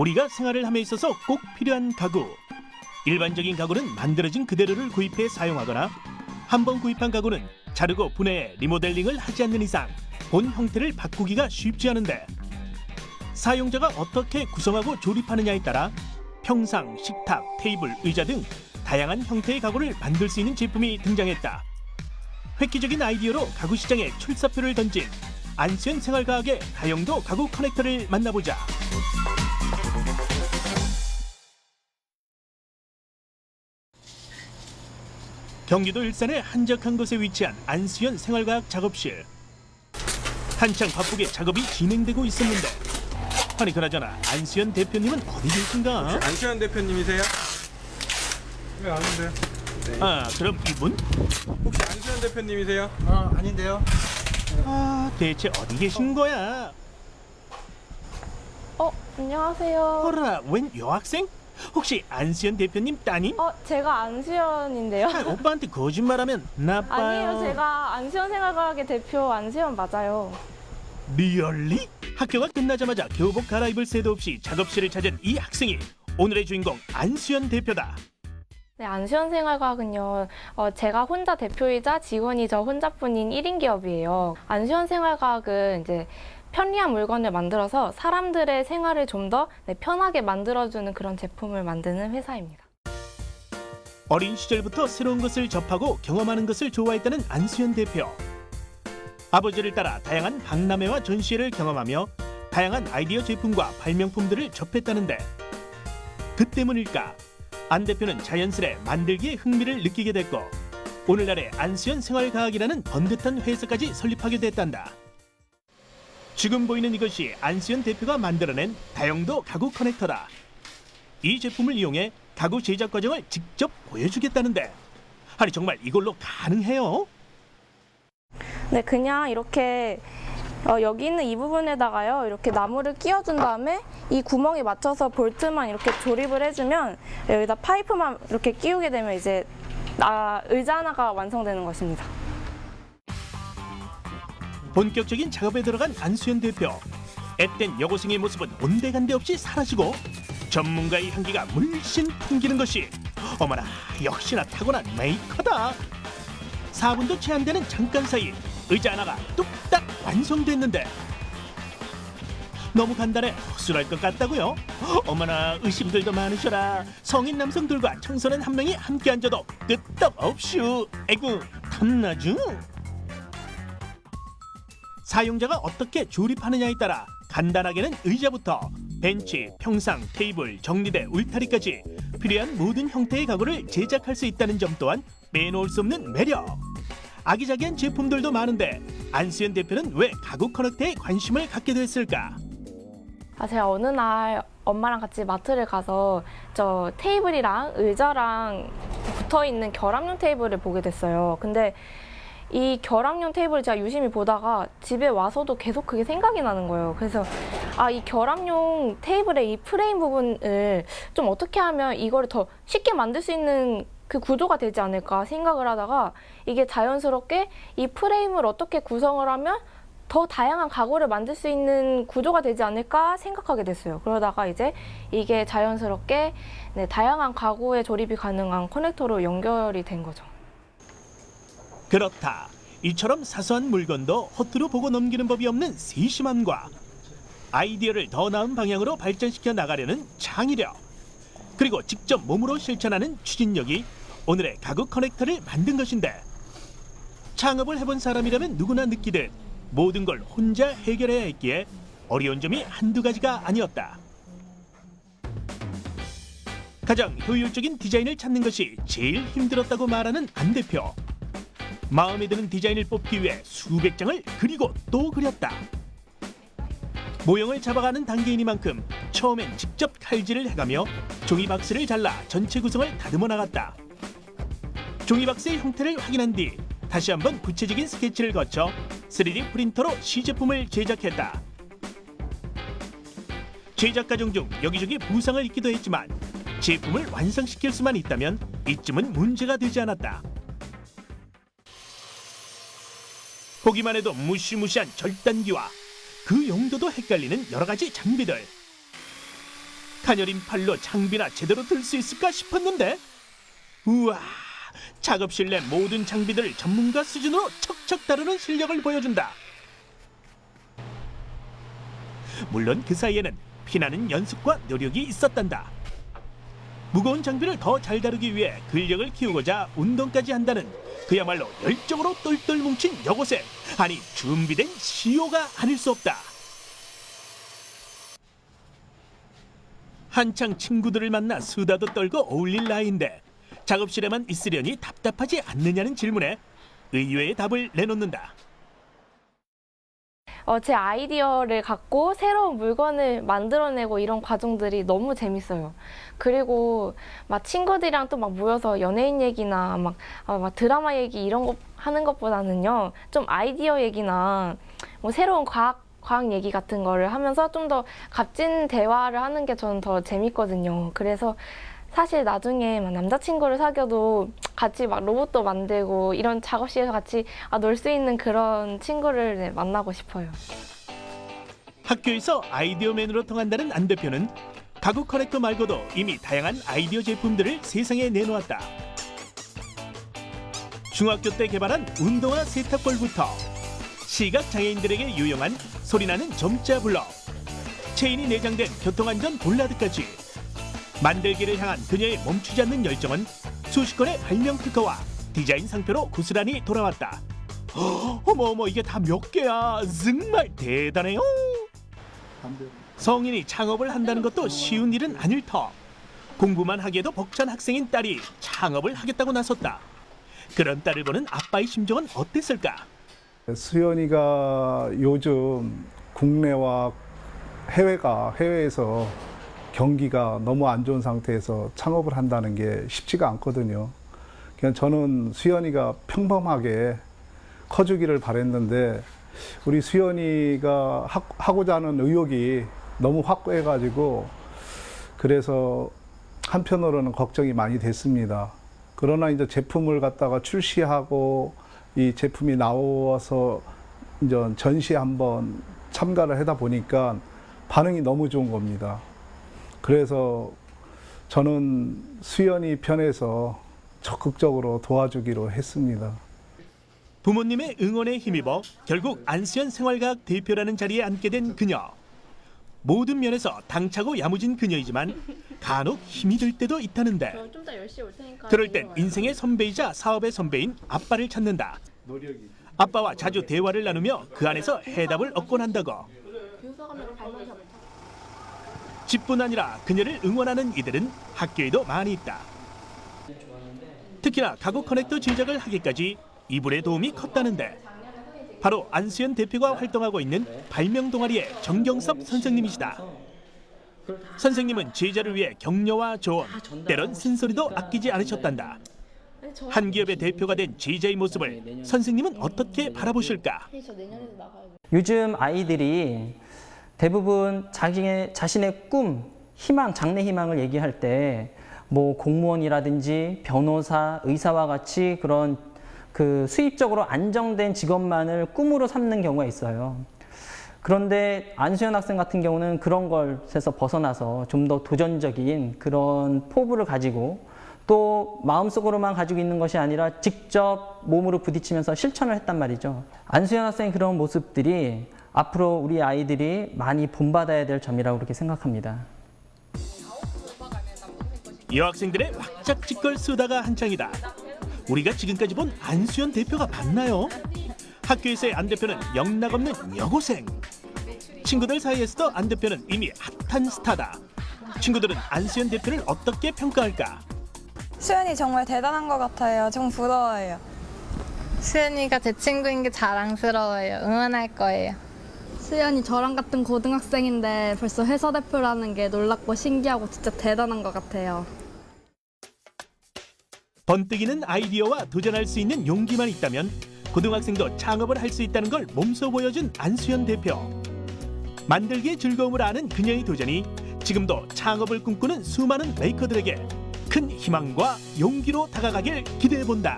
우리가 생활을 함에 있어서 꼭 필요한 가구. 일반적인 가구는 만들어진 그대로를 구입해 사용하거나 한 번 구입한 가구는 자르고 분해해 리모델링을 하지 않는 이상 본 형태를 바꾸기가 쉽지 않은데, 사용자가 어떻게 구성하고 조립하느냐에 따라 평상, 식탁, 테이블, 의자 등 다양한 형태의 가구를 만들 수 있는 제품이 등장했다. 획기적인 아이디어로 가구 시장에 출사표를 던진 안수현 생활과학의 다용도 가구 커넥터를 만나보자. 경기도 일산의 한적한 곳에 위치한 안수현 생활과학 작업실. 한창 바쁘게 작업이 진행되고 있었는데, 아니 그나저나 안수현 대표님은 어디 계신가? 혹시 안수현 대표님이세요? 네, 아닌데요. 아, 그럼 이분? 혹시 안수현 대표님이세요? 아닌데요. 대체 어디 계신 거야? 안녕하세요. 어라, 웬 여학생? 혹시 안수현 대표님 따님? 제가 안수현인데요. 오빠한테 거짓말하면 나빠. 아니에요, 제가 안수현 생활과학의 대표 안수현 맞아요. 리얼리? 학교가 끝나자마자 교복 갈아입을 새도 없이 작업실을 찾은 이 학생이 오늘의 주인공 안수현 대표다. 네, 안수현 생활과학은요, 제가 혼자 대표이자 직원이 저 혼자뿐인 1인 기업이에요. 안수현 생활과학은 이제 편리한 물건을 만들어서 사람들의 생활을 좀 더 편하게 만들어주는 그런 제품을 만드는 회사입니다. 어린 시절부터 새로운 것을 접하고 경험하는 것을 좋아했다는 안수현 대표. 아버지를 따라 다양한 박람회와 전시회를 경험하며 다양한 아이디어 제품과 발명품들을 접했다는데, 그 때문일까? 안 대표는 자연스레 만들기에 흥미를 느끼게 됐고 오늘날의 안수현 생활과학이라는 번듯한 회사까지 설립하게 됐단다. 지금 보이는 이것이 안수현 대표가 만들어낸 다용도 가구 커넥터다. 이 제품을 이용해 가구 제작 과정을 직접 보여주겠다는데, 아니 정말 이걸로 가능해요? 네, 그냥 이렇게 여기 있는 이 부분에다가요, 이렇게 나무를 끼워준 다음에 이 구멍에 맞춰서 볼트만 이렇게 조립을 해주면, 여기다 파이프만 이렇게 끼우게 되면 이제 의자 하나가 완성되는 것입니다. 본격적인 작업에 들어간 안수현 대표. 앳된 여고생의 모습은 온데간데 없이 사라지고 전문가의 향기가 물씬 풍기는 것이, 어머나 역시나 타고난 메이커다. 4분도 채 안 되는 잠깐 사이 의자 하나가 뚝딱 완성됐는데, 너무 간단해 허술할 것 같다고요? 어머나 의심들도 많으셔라. 성인 남성들과 청소년 한 명이 함께 앉아도 끄떡없슈. 에구 탐나죠? 사용자가 어떻게 조립하느냐에 따라 간단하게는 의자부터 벤치, 평상, 테이블, 정리대, 울타리까지 필요한 모든 형태의 가구를 제작할 수 있다는 점 또한 빼놓을 수 없는 매력. 아기자기한 제품들도 많은데 안수현 대표는 왜 가구 커넥터에 관심을 갖게 됐을까? 제가 어느 날 엄마랑 같이 마트를 가서 저 테이블이랑 의자랑 붙어있는 결합용 테이블을 보게 됐어요. 근데 이 결합용 테이블을 제가 유심히 보다가 집에 와서도 계속 그게 생각이 나는 거예요. 그래서 이 결합용 테이블의 이 프레임 부분을 좀 어떻게 하면 이거를 더 쉽게 만들 수 있는 그 구조가 되지 않을까 생각을 하다가, 이게 자연스럽게 이 프레임을 어떻게 구성을 하면 더 다양한 가구를 만들 수 있는 구조가 되지 않을까 생각하게 됐어요. 그러다가 이제 이게 자연스럽게 다양한 가구에 조립이 가능한 커넥터로 연결이 된 거죠. 그렇다. 이처럼 사소한 물건도 허투루 보고 넘기는 법이 없는 세심함과 아이디어를 더 나은 방향으로 발전시켜 나가려는 창의력, 그리고 직접 몸으로 실천하는 추진력이 오늘의 가구 커넥터를 만든 것인데, 창업을 해본 사람이라면 누구나 느끼듯 모든 걸 혼자 해결해야 했기에 어려운 점이 한두 가지가 아니었다. 가장 효율적인 디자인을 찾는 것이 제일 힘들었다고 말하는 안 대표. 마음에 드는 디자인을 뽑기 위해 수백 장을 그리고 또 그렸다. 모형을 잡아가는 단계이니만큼 처음엔 직접 칼질을 해가며 종이박스를 잘라 전체 구성을 다듬어 나갔다. 종이박스의 형태를 확인한 뒤 다시 한번 구체적인 스케치를 거쳐 3D 프린터로 시제품을 제작했다. 제작 과정 중 여기저기 부상을 입기도 했지만 제품을 완성시킬 수만 있다면 이쯤은 문제가 되지 않았다. 보기만 해도 무시무시한 절단기와 그 용도도 헷갈리는 여러 가지 장비들. 가녀린 팔로 장비나 제대로 들 수 있을까 싶었는데 우와, 작업실 내 모든 장비들을 전문가 수준으로 척척 다루는 실력을 보여준다. 물론 그 사이에는 피나는 연습과 노력이 있었단다. 무거운 장비를 더 잘 다루기 위해 근력을 키우고자 운동까지 한다는 그야말로 열정으로 똘똘 뭉친 여고생, 아니 준비된 CEO가 아닐 수 없다. 한창 친구들을 만나 수다도 떨고 어울릴 나이인데 작업실에만 있으려니 답답하지 않느냐는 질문에 의외의 답을 내놓는다. 제 아이디어를 갖고 새로운 물건을 만들어내고 이런 과정들이 너무 재밌어요. 그리고 막 친구들이랑 또 막 모여서 연예인 얘기나 막 드라마 얘기 이런 거 하는 것보다는요, 좀 아이디어 얘기나 뭐 새로운 과학 얘기 같은 거를 하면서 좀 더 값진 대화를 하는 게 저는 더 재밌거든요. 그래서 사실 나중에 막 남자친구를 사귀어도 같이 막 로봇도 만들고 이런 작업실에서 같이 놀 수 있는 그런 친구를 만나고 싶어요. 학교에서 아이디어맨으로 통한다는 안 대표는 가구 커넥터 말고도 이미 다양한 아이디어 제품들을 세상에 내놓았다. 중학교 때 개발한 운동화 세탁볼부터 시각 장애인들에게 유용한 소리나는 점자 블럭, 체인이 내장된 교통안전 볼라드까지 만들기를 향한 그녀의 멈추지 않는 열정은 수십 건의 발명 특허와 디자인 상표로 고스란히 돌아왔다. 어머 이게 다 몇 개야? 정말 대단해요. 성인이 창업을 한다는 것도 쉬운 일은 아닐 터. 공부만 하기에도 벅찬 학생인 딸이 창업을 하겠다고 나섰다. 그런 딸을 보는 아빠의 심정은 어땠을까? 수연이가 요즘 국내와 해외에서 경기가 너무 안 좋은 상태에서 창업을 한다는 게 쉽지가 않거든요. 그냥 저는 수연이가 평범하게 커주기를 바랬는데 우리 수연이가 하고자 하는 의욕이 너무 확고해가지고 그래서 한편으로는 걱정이 많이 됐습니다. 그러나 이제 제품을 갖다가 출시하고 이 제품이 나와서 이제 전시에 한번 참가를 하다 보니까 반응이 너무 좋은 겁니다. 그래서 저는 수연이 편에서 적극적으로 도와주기로 했습니다. 부모님의 응원에 힘입어 결국 안수현 생활과학 대표라는 자리에 앉게 된 그녀. 모든 면에서 당차고 야무진 그녀이지만 간혹 힘이 들 때도 있다는데 좀 더 열심히 올 테니까. 그럴 땐 인생의 선배이자 사업의 선배인 아빠를 찾는다. 아빠와 자주 대화를 나누며 그 안에서 해답을 얻곤 한다고. 집뿐 아니라 그녀를 응원하는 이들은 학교에도 많이 있다. 특히나 가구 커넥터 제작을 하기까지 이분의 도움이 컸다는데 바로 안수현 대표가 활동하고 있는 발명 동아리의 정경섭 선생님이시다. 선생님은 제자를 위해 격려와 조언, 때론 쓴소리도 아끼지 않으셨단다. 한 기업의 대표가 된 제자의 모습을 선생님은 어떻게 바라보실까? 요즘 아이들이 대부분 자신의 꿈, 희망, 장래 희망을 얘기할 때 뭐 공무원이라든지 변호사, 의사와 같이 그런 그 수입적으로 안정된 직업만을 꿈으로 삼는 경우가 있어요. 그런데 안수현 학생 같은 경우는 그런 것에서 벗어나서 좀 더 도전적인 그런 포부를 가지고 또 마음속으로만 가지고 있는 것이 아니라 직접 몸으로 부딪히면서 실천을 했단 말이죠. 안수현 학생의 그런 모습들이 앞으로 우리 아이들이 많이 본받아야 될 점이라고 그렇게 생각합니다. 여학생들의 왁작지껄 수다가 한창이다. 우리가 지금까지 본 안수현 대표가 맞나요? 학교에서의 안 대표는 영락없는 여고생. 친구들 사이에서도 안 대표는 이미 핫한 스타다. 친구들은 안수현 대표를 어떻게 평가할까? 수연이 정말 대단한 것 같아요. 정말 부러워요. 수연이가 제 친구인 게 자랑스러워요. 응원할 거예요. 수연이 저랑 같은 고등학생인데 벌써 회사 대표라는 게 놀랍고 신기하고 진짜 대단한 것 같아요. 번뜩이는 아이디어와 도전할 수 있는 용기만 있다면 고등학생도 창업을 할 수 있다는 걸 몸소 보여준 안수현 대표. 만들기의 즐거움을 아는 그녀의 도전이 지금도 창업을 꿈꾸는 수많은 메이커들에게 큰 희망과 용기로 다가가길 기대해본다.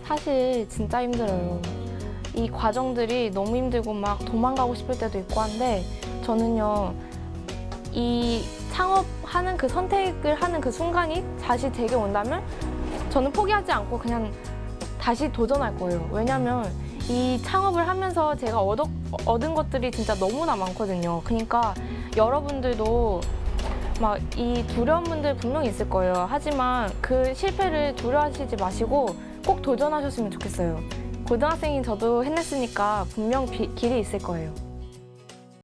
사실 진짜 힘들어요. 이 과정들이 너무 힘들고 막 도망가고 싶을 때도 있고 한데 저는요, 이 창업할 하는 그 선택을 하는 그 순간이 다시 제게 온다면 저는 포기하지 않고 그냥 다시 도전할 거예요. 왜냐면 이 창업을 하면서 제가 얻은 것들이 진짜 너무나 많거든요. 그러니까 여러분들도 막 이 두려운 분들 분명히 있을 거예요. 하지만 그 실패를 두려워하시지 마시고 꼭 도전하셨으면 좋겠어요. 고등학생인 저도 해냈으니까 분명 길이 있을 거예요.